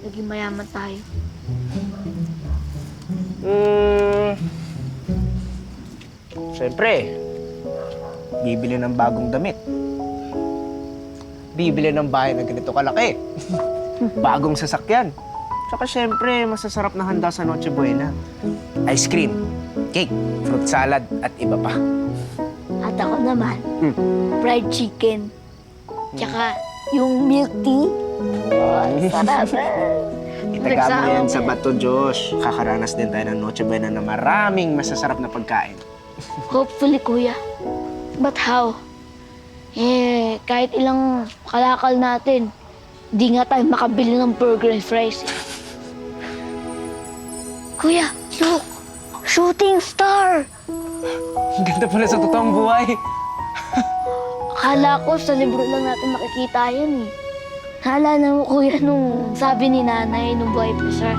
naging mayaman tayo? Siyempre, bibili ng bagong damit. Bibili ng bahay na ganito kalaki. Bagong sasakyan. Tsaka siyempre, masasarap na handa sa Noche Buena. Ice cream, cake, fruit salad, at iba pa. At ako naman, fried chicken. Tsaka yung milk tea. Oh, sarap. Itagama yan sa bato, Josh. Kakaranas din tayo ng Noche Buena na maraming masasarap na pagkain. Hopefully, kuya. But how? Kahit ilang kalakal natin, di nga tayo makabili ng burger and fries. Kuya, look! Shooting star! Ang ganda pala sa totoong buhay. Akala ko sa libro lang natin makikita yan eh. Naalala mo, kuya, nung sabi ni nanay nung buhay pa siya,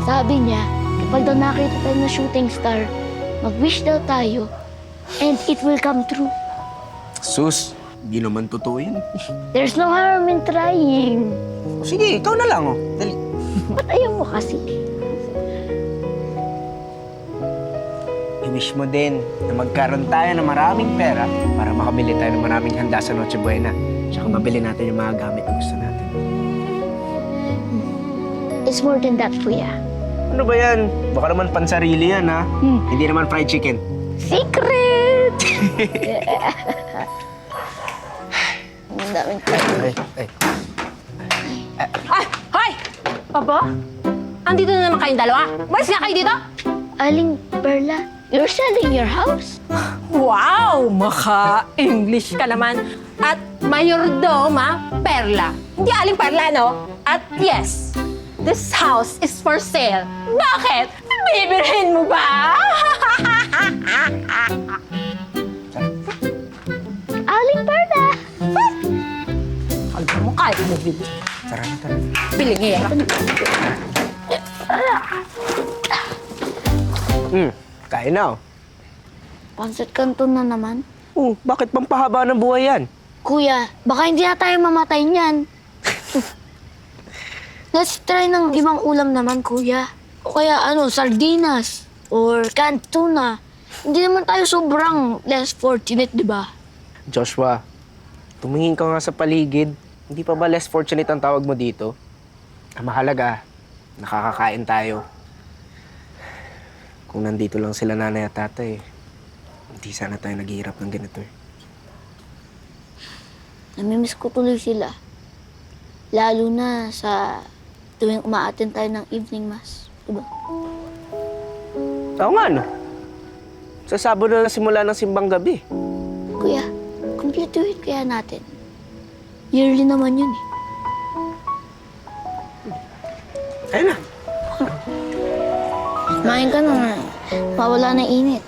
sabi niya, kapag daw nakita tayo na shooting star, mag-wish daw tayo, and it will come true. Sus, hindi naman totoo yan. There's no harm in trying. Sige, ikaw na lang, oh. Dali. Ba't ayaw mo kasi? I-wish mo din na magkaroon tayo ng maraming pera para makabili tayo ng maraming handa sa Noche Buena. Tsaka mabili natin yung mga gamit na gusto natin. It's more than that, kuya. Ano ba yan? Baka naman pansarili yan, ha? Hindi naman fried chicken. Secret! Ang daming tayo. Ay. Ay! Hoy! Aba? Andito na naman kayong dalawa. Malis nga kayo dito! Aling Perla, you're selling your house? Wow! Maka-English ka naman. At Mayordoma Perla. Hindi Aling Perla, no? At yes, this house is for sale. Bakit? Bibilhin mo ba? Aling Perla! Kalma mo, kahit mo bilhin. Tara na. Bilhin nga. Kain na, oh. Pancit Canton na naman. Bakit pampahaba ng buhay yan? Kuya, baka hindi na tayo mamatay niyan. Let's try ng ibang ulam naman, kuya. O kaya sardinas or canned tuna. Hindi naman tayo sobrang less fortunate, di ba? Joshua, tumingin ka nga sa paligid. Hindi pa ba less fortunate ang tawag mo dito? Ang mahalaga, nakakakain tayo. Kung nandito lang sila nanay at tatay, hindi sana tayo naghihirap ng ganito eh. Namimiss ko tuloy sila. Lalo na sa tuwing umaattend tayo ng evening mass. Diba? Oo nga, no? Sa Sabado na simula ng simbang gabi. Kuya, complete kaya natin. Yearly naman yun eh. Ayun na. Kumain ka na. Mawala na init.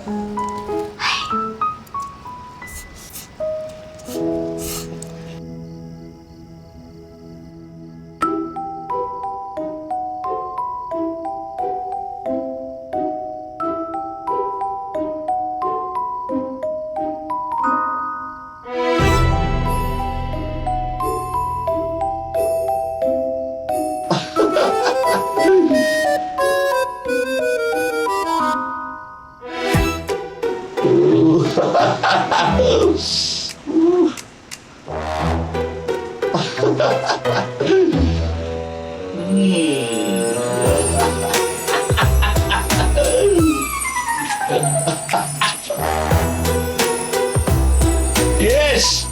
Yes!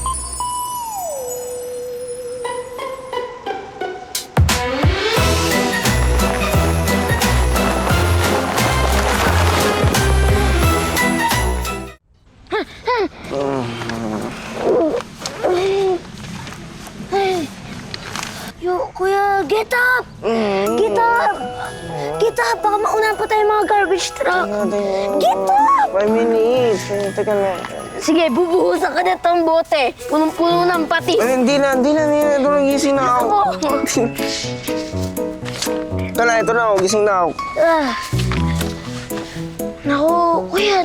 Kuya, get up! Get up! Get up! Baka maunahan pa tayo mga garbage truck. Get up! 5 minutes. Teka na. Sige, bubuhusan ka na itong bote. Punong-puno ng patis. Hindi na. Ito na, gising na ako. Ito na ako. Gising na ako. Naku, kuya,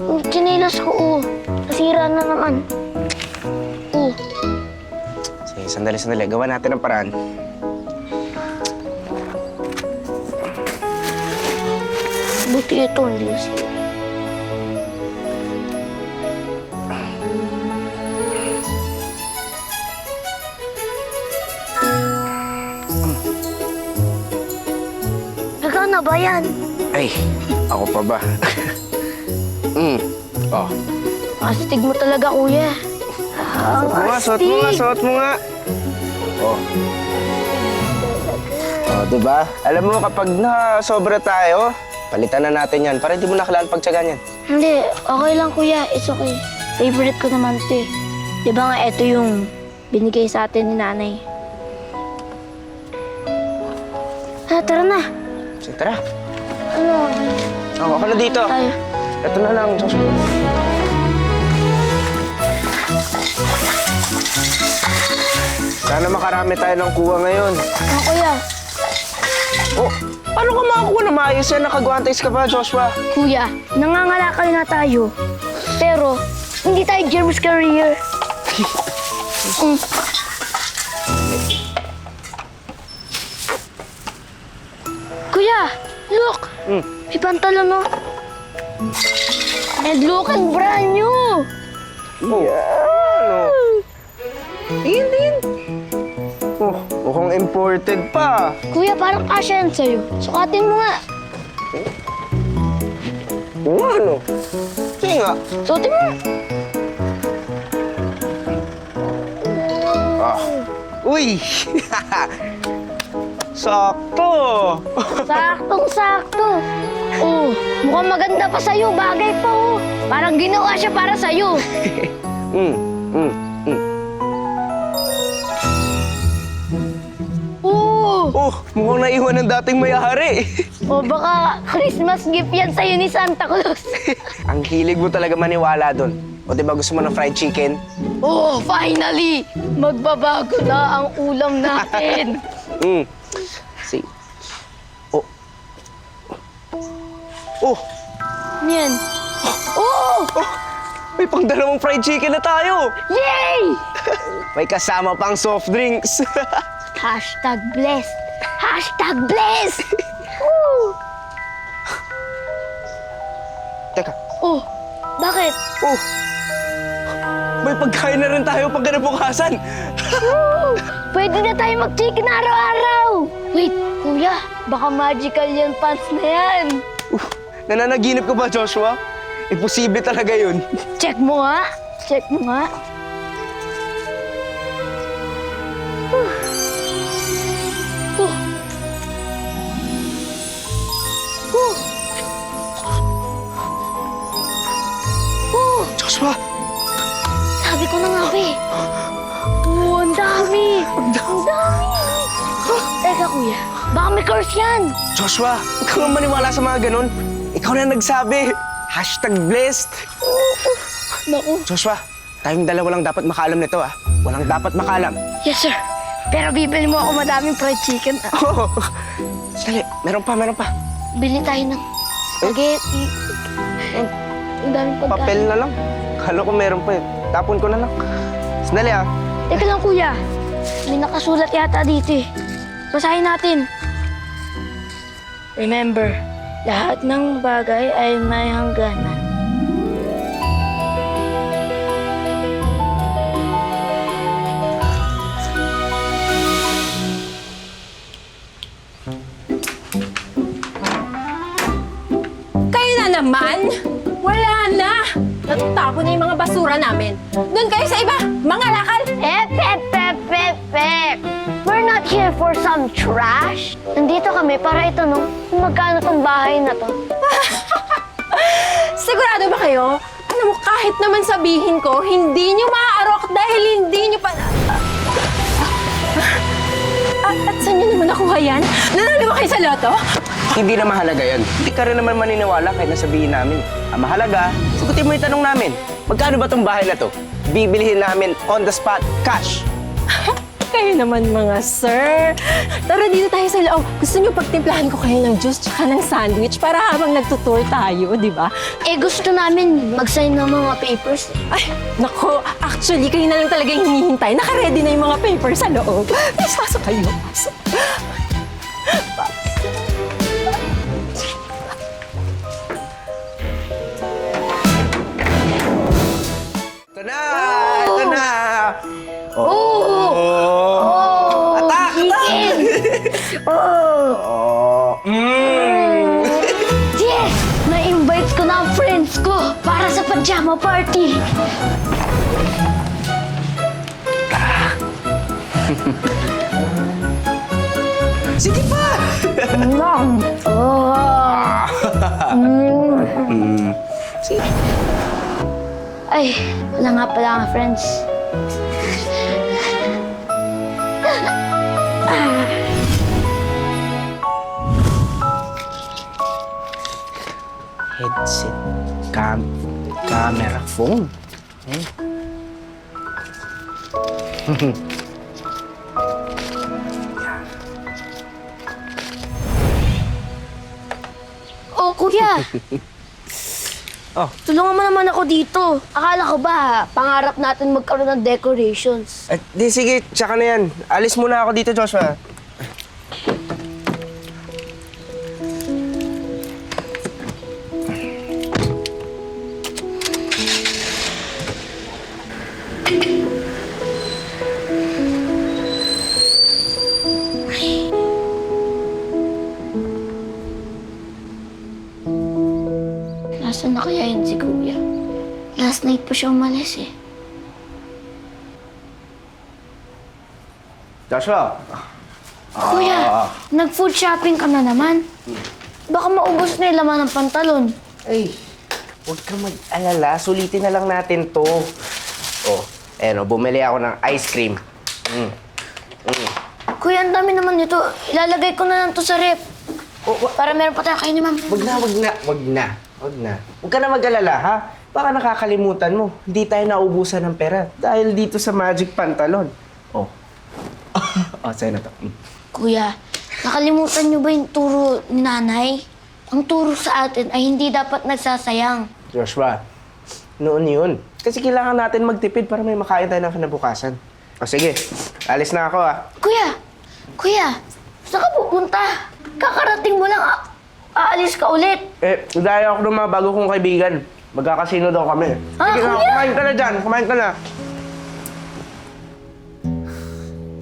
yung chinelas ko, nasira na naman. Sige, sandali. Gawa natin ang paraan. Buti ito, hindi na sila. Ikaw na ba yan? Ay, ako pa ba? Oh. Astig mo talaga, kuya. Suot mo nga, suot mo nga. Oh. Oh, diba? Alam mo, kapag sobra tayo, palitan na natin yan para hindi mo nakalaan pagtsagan yan. Hindi, okay lang, kuya. It's okay. Favorite ko naman ito eh. Di ba nga ito yung binigay sa atin ni nanay? Tara na. Sige, tara. Ano? Oh, ako na dito. Tayo. Ito na lang, Joshua. Sana makarami tayo ng kuha ngayon. Kuya. Oh, paano ka makakuha na maayos yan? Nakagwantes ka pa, Joshua. Kuya, nangangalakal na tayo. Pero, hindi tayo germs carrier. Kuya, look! May pantalon, no? And look, ang brand new! Oh, ano? Tingin. Oh, mukhang imported pa. Kuya, parang kasya yan sa'yo. Sukatin mo nga. Oo, ano? Sige nga. Suotin mo. Ah. Uy! Sakto! Saktong-sakto. Oh, mukhang maganda pa sa'yo. Bagay pa, oh. Parang ginawa siya para sa'yo. Mm. Oh, Oh, mukhang naiwan ng dating may-ari. o baka Christmas gift yan sa'yo ni Santa Claus. Ang hilig mo talaga maniwala doon. O diba gusto mo ng fried chicken? Oh, finally! Magbabago na ang ulam natin. See. Oh. Oh! Yan. Oh! May pang-dalawang fried chicken na tayo! Yay! May kasama pang soft drinks. Hashtag blessed. Hashtag blessed! Woo! Teka. Oh, bakit? Oh! May pagkain na rin tayo pag kinabukasan. Woo! Pwede na tayo mag-chicken araw-araw. Wait, kuya, baka magical yan pants na yan. Nananaginip ko ba, Joshua? Imposible talaga yun. Check mo nga. Check mo nga. Joshua! Sabi ko na nga, be. Oh, ang dami. Ang dami. Teka, kuya. Baka may curse yan. Joshua, huwag kang maniwala sa mga ganun. Ikaw na nagsabi. Hashtag blessed. Naku. Joshua, tayong dalawa lang dapat makaalam nito, ah. Walang dapat makaalam. Yes, sir. Pero bibili mo ako madaming fried chicken. Oh, sali, meron pa. Bili tayo ng spaghetti. Ang daming pagkain. Papel na lang. Kala ko meron pa yun. Tapon ko na lang. Sandali, ah. Teka lang, kuya. May nakasulat yata dito eh. Basahin natin. Remember, lahat ng bagay ay may hangganan. Kayo na naman? Wala na! Natutapon na yung mga basura namin. Doon kayo sa iba, mga lakal! We're not here for some trash. Nandito kami para itanong kung magkano tong bahay na to. Sigurado ba kayo? Alam mo, kahit naman sabihin ko, hindi nyo maaarok dahil hindi nyo pa... At saan nyo naman nakuha yan? Nanalo ba kayo sa loto? Hindi na mahalaga yan. Hindi ka rin naman maniniwala kahit nasabihin namin. Ang mahalaga, sagutin mo yung tanong namin. Magkano ba tong bahay na to? Bibilihin namin on the spot, cash. Kayo naman mga sir. Tara dito tayo sa loob. Gusto nyo pagtimplahan ko kayo ng juice tsaka ng sandwich para habang nagtutour tayo, di ba? Eh, gusto namin mag-sign ng mga papers. Ay, nako. Actually, kayo na lang talaga yung hinihintay. Naka-ready na yung mga papers sa loob. Please, pasok kayo. Pasok. Oh. Yes! Na-invite ko na ang friends ko para sa pajama party. Sige pa! Ay, wala nga pala nga, friends. Headset, camera, phone. Oh, kuya! Oh. Tulungan mo naman ako dito. Akala ko ba, pangarap natin magkaroon ng decorations. Di sige, tsaka na yan. Alis muna ako dito, Joshua. Nasaan na kaya yun si kuya? Last night pa siya umalis eh. Joshua! Kuya, nag-food shopping ka na naman. Baka maubos na yung laman ng pantalon. Ay, huwag ka mag-alala. Sulitin na lang natin to. Oh, bumili ako ng ice cream. Kuya, ang dami naman nito. Ilalagay ko na lang to sa rep. Para meron pa tayo kayo ni ma'am. Wag na. Huwag ka na mag-alala, ha? Baka nakakalimutan mo. Hindi tayo naubusan ng pera dahil dito sa Magic Pantalon. Oh. Sa'yo na to. Kuya, nakalimutan niyo ba yung turo ni nanay? Ang turo sa atin ay hindi dapat nagsasayang. Joshua, noon yun. Kasi kailangan natin magtipid para may makain tayo ng kinabukasan. O sige, alis na ako, ha? Kuya, saan ka pupunta? Kakarating mo lang, aalis ka ulit. Dahil ako ng mga bago kong kaibigan. Magkakasino daw kami. Sige na, kuya? kumain ka na dyan. Kumain ka na.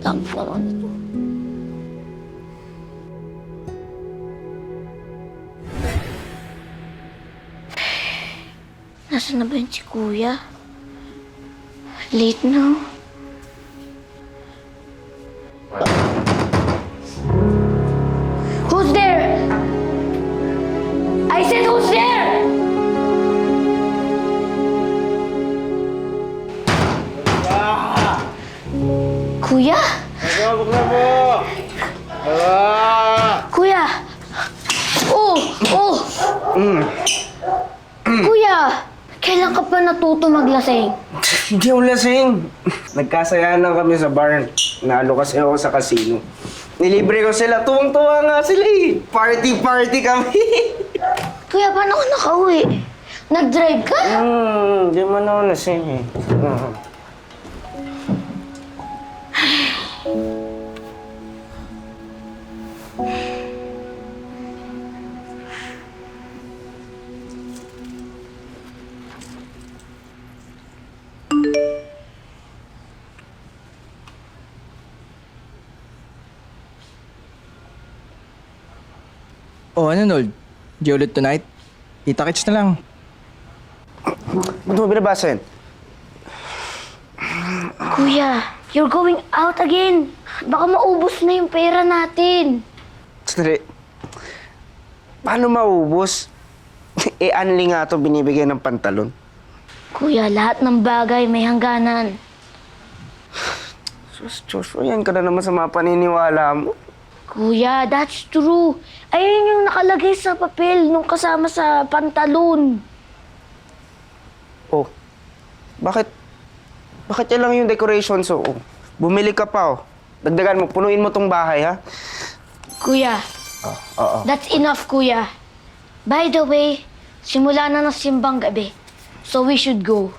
Dami pa naman ito. Nasaan na ba yun si kuya? Late na. Who's there? I said who's there? Kuya? Huwag na po! Kuya! Oh! Kuya! Kailan ka pa natuto maglasing? Hindi ako lasing. Nagkasayahan lang kami sa bar. Nalo kasi ako sa casino. Nilibre ko sila. Tuwang-tuwa nga sila eh. Party kami. Kuya, paano ka nakauwi? Nag-drive ka? Hindi man ako lasing eh. Oh, ano, Nold? Di ulit tonight? Kita-kits na lang. Ba't mo binabasa yan? Kuya, you're going out again. Baka maubos na yung pera natin. Sandali. Paano maubos? Anli nga ito binibigay ng pantalon. Kuya, lahat ng bagay may hangganan. Sus, Joshua, yan ka na naman sa mga paniniwala mo. Kuya, that's true. Ayun yung nakalagay sa papel nung kasama sa pantalon. Oh, bakit yan lang yung decoration? So, bumili ka pa, oh. Dagdagan mo, punuin mo tong bahay, ha? Kuya, Oo. that's enough, kuya. By the way, simula na ng simbang gabi. So we should go.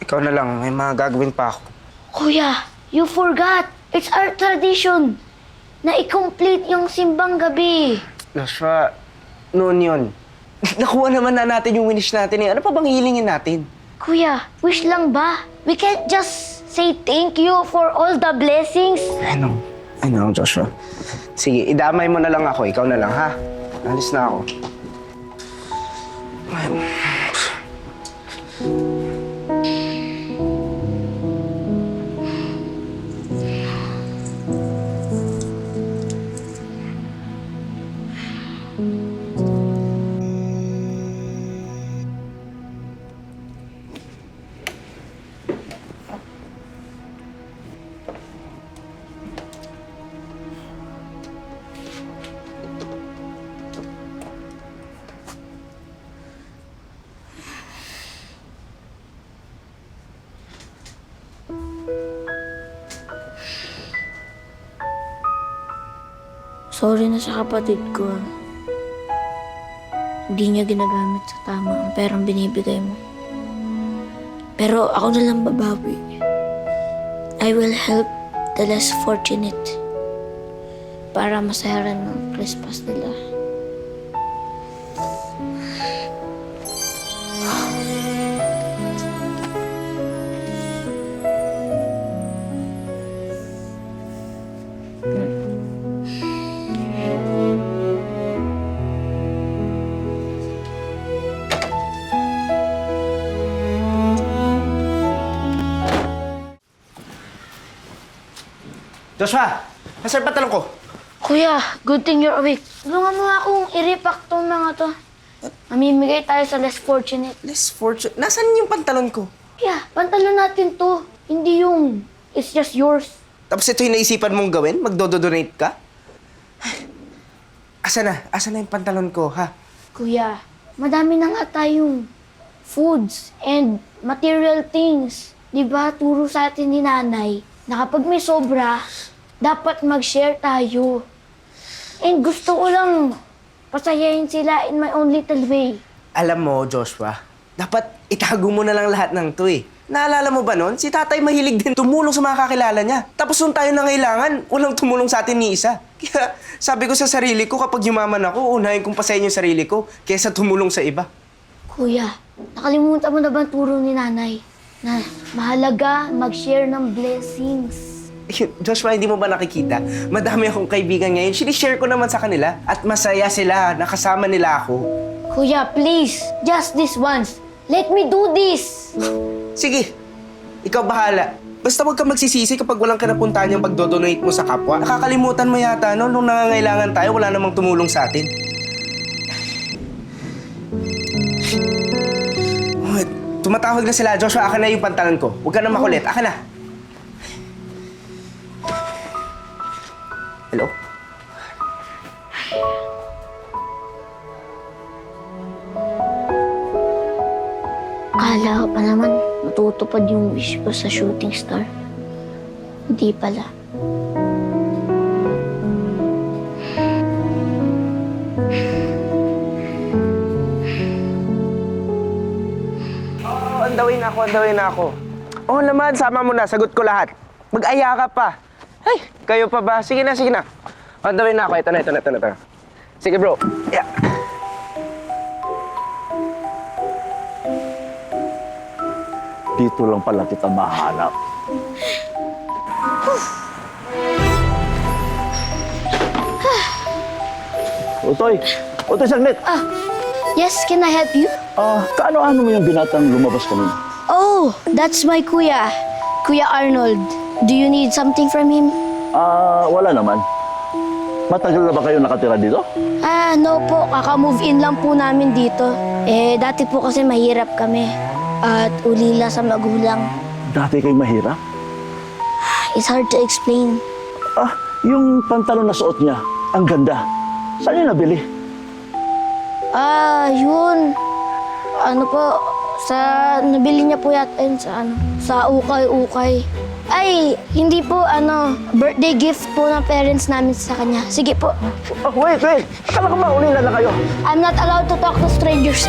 Ikaw na lang, may mga gagawin pa ako. Kuya, you forgot. It's our tradition na i-complete yung simbang gabi. Joshua, noon yun. Nakuha naman na natin yung wish natin, eh. Ano pa bang hilingin natin? Kuya, wish lang ba? We can't just say thank you for all the blessings. I know, Joshua. Sige, idamay mo na lang ako. Ikaw na lang, ha? Alis na ako. Sorry na sa kapatid ko. Hindi niya ginagamit sa tama ang perang binibigay mo. Pero ako na lang babawi. I will help the less fortunate para masaya rin ng Christmas nila. Joshua! Nasaan patalong ko? Kuya, good thing you're awake. Tulungan mo akong i-repack tong mga to. Mamimigay tayo sa less fortunate. Less fortune. Nasaan yung pantalon ko? Kuya, pantalon natin to. Hindi yung it's just yours. Tapos ito yung naisipan mong gawin? Magdodonate ka? Asa na? Asa na yung pantalon ko, ha? Kuya, madami na nga tayong foods and material things. Di ba, turo sa atin ni nanay na kapag may sobra, dapat mag-share tayo. And gusto ko lang pasayahin sila in my own little way. Alam mo, Joshua, dapat itago mo na lang lahat ng to eh. Naalala mo ba nun? Si tatay mahilig din tumulong sa mga kakilala niya. Tapos nung tayo nangailangan, walang tumulong sa atin ni isa. Kaya sabi ko sa sarili ko, kapag yumaman ako, unahin kong pasayin yung sarili ko kaysa tumulong sa iba. Kuya, nakalimutan mo na ba ang turo ni nanay? Na mahalaga mag-share ng blessings. Joshua, hindi mo ba nakikita? Madami akong kaibigan ngayon. Sinishare ko naman sa kanila at masaya sila. Nakasama nila ako. Kuya, please, just this once. Let me do this. Sige, ikaw bahala. Basta huwag ka magsisisi kapag walang kanapuntahan yung pagdodonate mo sa kapwa. Nakakalimutan mo yata, no? Nung nangangailangan tayo, wala namang tumulong sa atin. Oh, tumatawag na sila. Joshua, akin na yung pantalan ko. Huwag ka na makulit. Akin na. Hello? Akala ko pa naman matutupad yung wish ko sa shooting star. Hindi pala. Oh, andawin na ako. Oh, naman, sama mo na. Sagot ko lahat. Mag-aya ka pa. Ay, kayo pa ba? Sige na, sige na. Andawin na ako. Ito na. Sige, bro. Yeah. Dito lang pala kita mahanap. Utoy! Utoy, saglit! Yes, can I help you? Kaano-ano mo yung binatang lumabas kanina? Oh, that's my kuya. Kuya Arnold. Do you need something from him? Wala naman. Matagal na ba kayo nakatira dito? No po. Kaka-move in lang po namin dito. Dati po kasi mahirap kami. At ulila sa magulang. Dati kayo mahirap? It's hard to explain. Yung pantalon na suot niya, ang ganda. Saan niyo nabili? Yun. Ano po, nabili niya po yata yun sa ukay-ukay. Ay, hindi po, birthday gift po ng parents namin sa kanya. Sige po. Wait! Akala ko maulila na kayo. I'm not allowed to talk to strangers.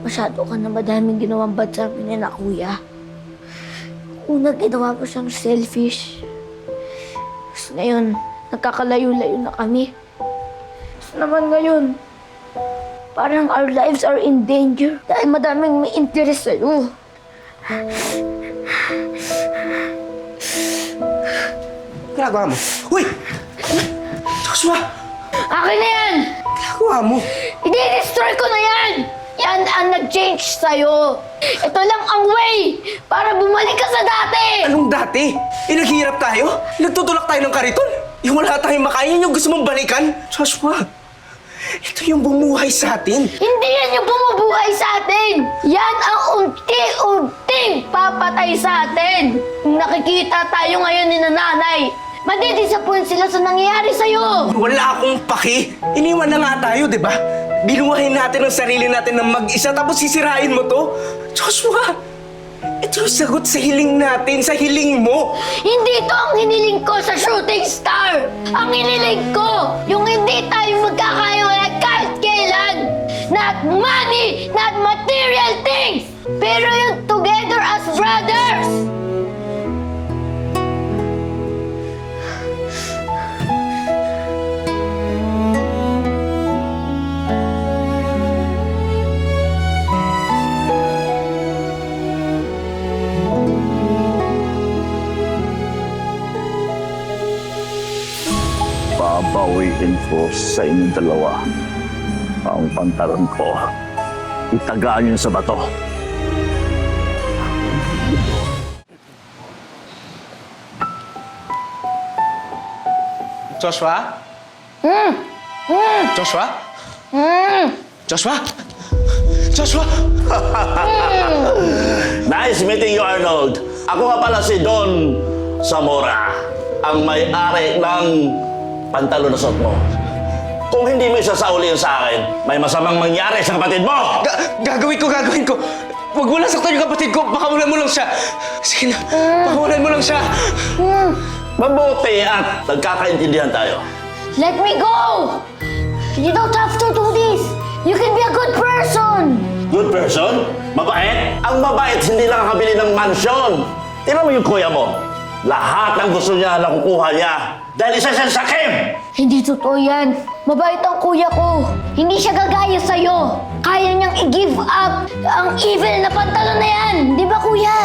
Masyado ka na madaming ginawang bad sa amin na kuya. Una, ginawa mo siyang selfish. Ngayon, nagkakalayo-layo na kami. Naman ngayon, parang our lives are in danger dahil madaming may interest sa'yo. Ginagawa mo? Uy! Joshua! Akin na yan! Ginagawa mo? I-destroy ko na yan! Yan ang nag-change sa'yo. Ito lang ang way para bumalik ka sa dati! Anong dati? Naghihirap tayo? Nagtutulak tayo ng kariton? Yung wala tayong makain, yung gusto mong balikan? Joshua, ito yung bumuhay sa atin. Hindi yan yung bumubuhay sa atin! Yan ang unti-unting papatay sa atin! Kung nakikita tayo ngayon ni nanay, madidisappoint sila sa nangyayari sa'yo! Wala akong paki. Iniwan na nga tayo, di ba? Binuhayin natin ang sarili natin ng mag-isa tapos sisirain mo to? Joshua, ito yung sagot sa hiling natin, sa hiling mo. Hindi ito ang hiniling ko sa shooting star! Ang hiniling ko, yung hindi tayo magkakahiwalay kahit kailan! Not money, not material things! Pero yung together as brothers! Babawiin ko sa inyong dalawa ang pantalon ko. Itagaan yun sa bato. Joshua? Joshua? Joshua? Joshua? Nice meeting you, Arnold. Ako nga pala si Don Zamora, ang may-ari ng pantalon na suot mo. Kung hindi mo isasauliin sa akin, may masamang mangyari sa kapatid mo! Gagawin ko. Huwag mo lang saktan yung kapatid ko. Baka ulan mo lang siya. Sige na, baka ulan mo lang siya. Mabuti at nagkakaintindihan tayo. Let me go! You don't have to do this! You can be a good person! Good person? Mabait? Ang mabait hindi lang nakabili ng mansyon. Tingnan mo yung kuya mo. Lahat ng gusto niya nakukuha niya. Dahil isa siyang sakim! Hindi totoo yan. Mabait ang kuya ko. Hindi siya gagaya sa'yo. Kaya niyang i-give up ang evil na pantalon na yan. Di ba, kuya?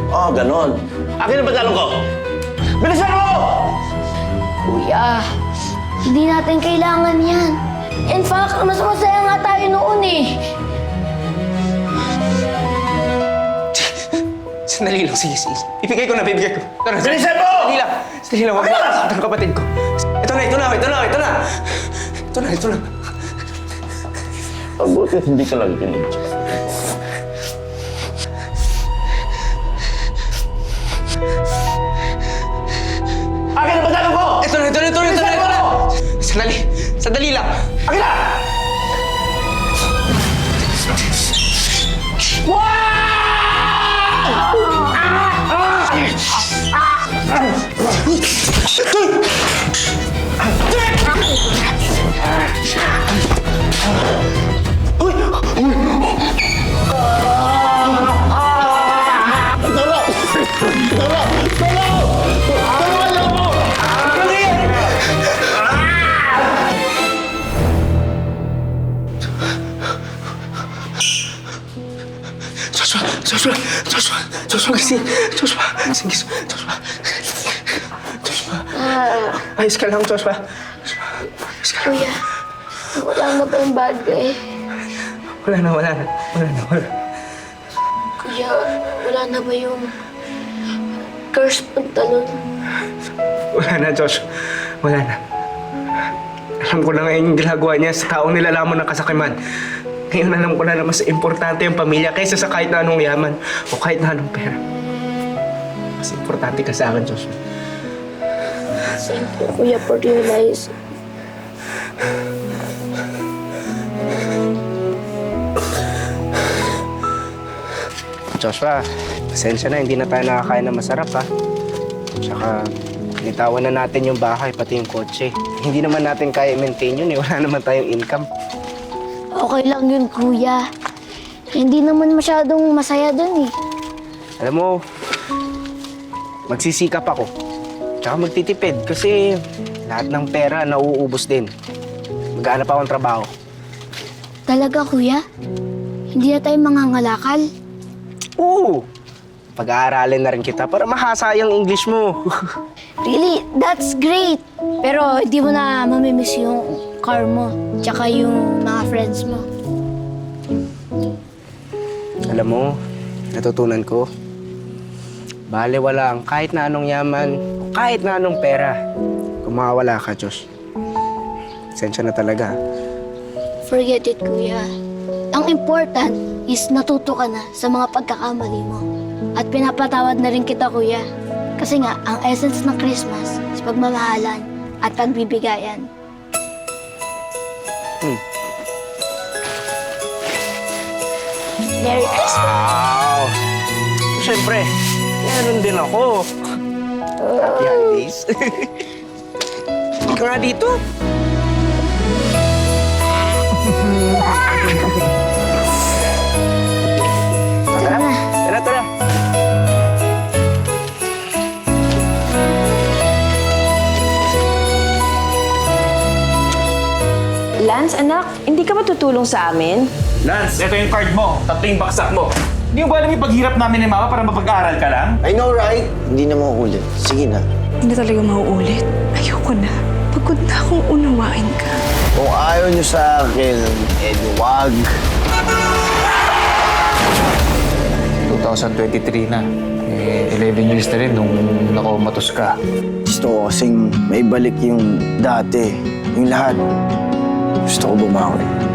Oh, ganon. Akin ang pantalon ko. Bilisan mo! Kuya, hindi natin kailangan yan. In fact, mas masaya nga tayo noon eh. Sandali lang, sige. Ibigay ko na. Tara, Bilisan mo! Sandali lang, huwag mo saktan ang kapatid ko. Ito na. Mabuti hindi ka lang pinig. Akin ang pantalon ko! Ito na. Sandali lang. Akin na! Joshua. Ayos ka lang, Joshua. Kuya, wala na ba yung bad guy? Wala na. Kuya, wala na ba yung cursed pantalon? Wala na, Josh. Wala na. Alam ko na ngayon yung ginagawa niya sa taong nilalaman ng kasakiman. Ngayon alam ko na mas importante yung pamilya kaysa sa kahit na anong yaman o kahit na anong pera. Mas importante ka sa akin, Joshua. Thank you, Kuya, for realizing. Joshua, pasensya na, hindi na tayo nakakain ng masarap, ha? Tsaka, nitawan na natin yung bahay, pati yung kotse. Hindi naman natin kaya maintain yun, eh. Wala naman tayong income. Okay lang yun, Kuya. Hindi naman masyadong masaya dun eh. Alam mo, magsisikap ako Tsaka magtitipid kasi lahat ng pera nauubos din. Maghanap akong trabaho. Talaga, kuya? Hindi na tayo mangangalakal? Oo! Pag-aaralin na rin kita para mahasa yung English mo. Really? That's great! Pero hindi mo na mamimiss yung car mo, tsaka yung mga friends mo. Alam mo, natutunan ko. Baliwala ang kahit na anong yaman, o kahit na anong pera. Kung mawawala ka, Diyos. Sensya na talaga. Forget it, kuya. Ang important is natuto ka na sa mga pagkakamali mo. At pinapatawad na rin kita, kuya. Kasi nga, ang essence ng Christmas is pagmamahalan at pagbibigayan. Merry Christmas! Wow! Siyempre, meron din ako. Happy holidays. Hindi ka nga dito. Tara, tara, tara. Lance, anak, hindi ka ba tutulong sa amin? Lance, ito yung card mo. Tatlo yung baksak mo. Hindi mo ba alam yung paghirap namin ni Mama para mapag-aaral ka lang? I know, right? Hindi na mauulit. Sige na. Hindi na talaga mauulit. Ayoko na. Pagod na akong unawain ka. Kung ayaw nyo sa akin, eh wag. 2023 na. 11 years na rin nung nakomatos ka. Gusto ko kasing maibalik yung dati. Yung lahat. Gusto ko bumawi.